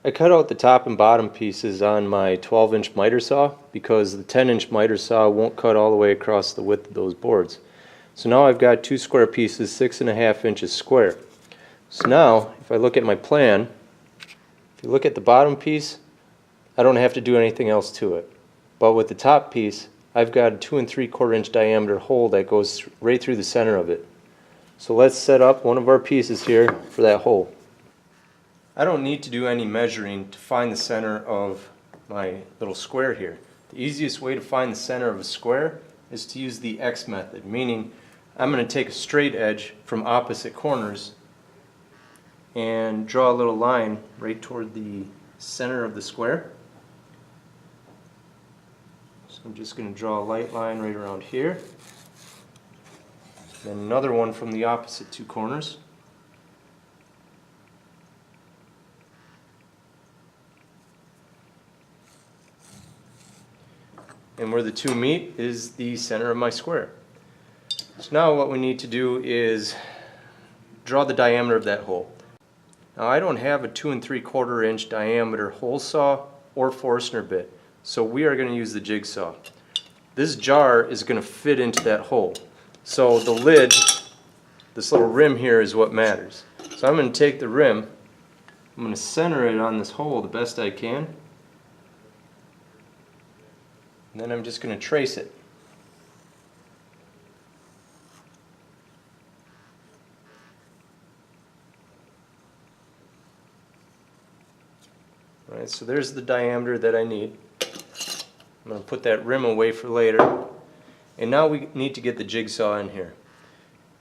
I cut out the top and bottom pieces on my 12-inch miter saw because the 10-inch miter saw won't cut all the way across the width of those boards. So now I've got two square pieces, 6.5 inches square. So now, if I look at my plan, if you look at the bottom piece, I don't have to do anything else to it. But with the top piece, I've got a 2 3/4 inch diameter hole that goes right through the center of it. So let's set up one of our pieces here for that hole. I don't need to do any measuring to find the center of my little square here. The easiest way to find the center of a square is to use the X method, meaning I'm going to take a straight edge from opposite corners and draw a little line right toward the center of the square. So I'm just going to draw a light line right around here. Then another one from the opposite two corners. And where the two meet is the center of my square. So now what we need to do is draw the diameter of that hole. Now I don't have a 2 3/4 inch diameter hole saw or Forstner bit, so we are going to use the jigsaw. This jar is going to fit into that hole. So the lid, this little rim here, is what matters. So I'm going to take the rim, I'm going to center it on this hole the best I can. And then I'm just going to trace it. Alright, so there's the diameter that I need. I'm going to put that rim away for later. And now we need to get the jigsaw in here.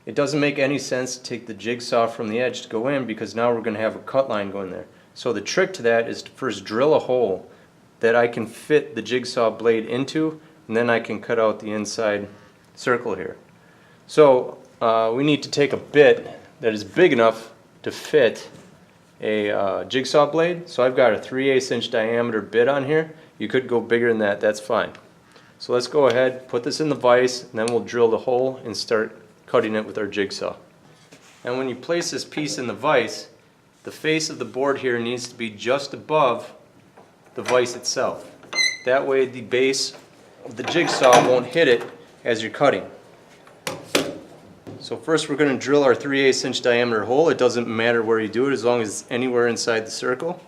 It doesn't make any sense to take the jigsaw from the edge to go in because now we're going to have a cut line going there. So the trick to that is to first drill a hole that I can fit the jigsaw blade into, and then I can cut out the inside circle here. So we need to take a bit that is big enough to fit a jigsaw blade. So I've got a 3/8 inch diameter bit on here. You could go bigger than that, that's fine. So let's go ahead, put this in the vise, and then we'll drill the hole and start cutting it with our jigsaw. And when you place this piece in the vise, the face of the board here needs to be just above the vise itself. That way the base of the jigsaw won't hit it as you're cutting. So first we're going to drill our 3/8 inch diameter hole. It doesn't matter where you do it as long as it's anywhere inside the circle.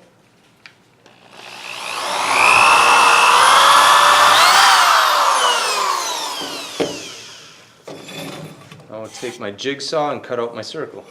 I'll take my jigsaw and cut out my circle.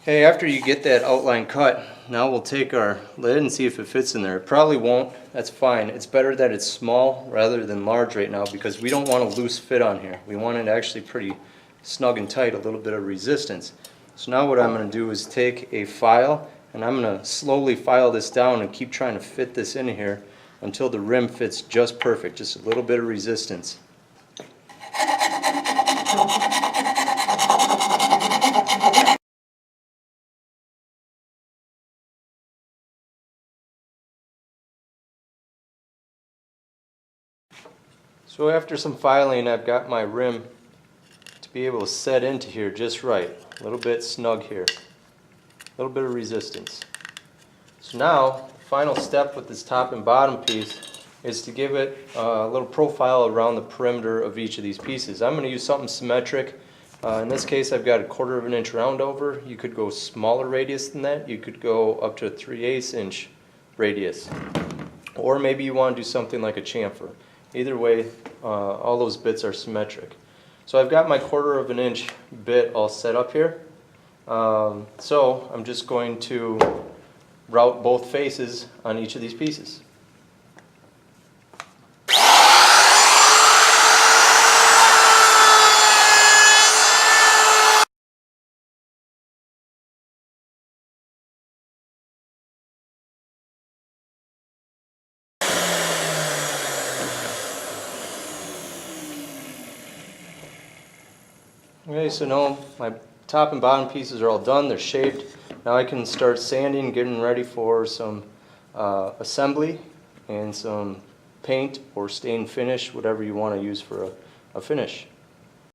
Okay, after you get that outline cut, now we'll take our lid and see if it fits in there. It probably won't, that's fine. It's better that it's small rather than large right now because we don't want a loose fit on here. We want it actually pretty snug and tight, a little bit of resistance. So now what I'm going to do is take a file and I'm going to slowly file this down and keep trying to fit this in here until the rim fits just perfect, just a little bit of resistance. So after some filing, I've got my rim to be able to set into here just right. A little bit snug here. A little bit of resistance. So now, the final step with this top and bottom piece is to give it a little profile around the perimeter of each of these pieces. I'm going to use something symmetric. In this case, I've got a 1/4 inch round over. You could go smaller radius than that. You could go up to a 3/8 inch radius. Or maybe you want to do something like a chamfer. Either way, all those bits are symmetric. So I've got my 1/4 inch bit all set up here. So I'm just going to route both faces on each of these pieces. Okay, so now my top and bottom pieces are all done, they're shaped. Now I can start sanding, getting ready for some assembly and some paint or stain finish, whatever you want to use for a finish.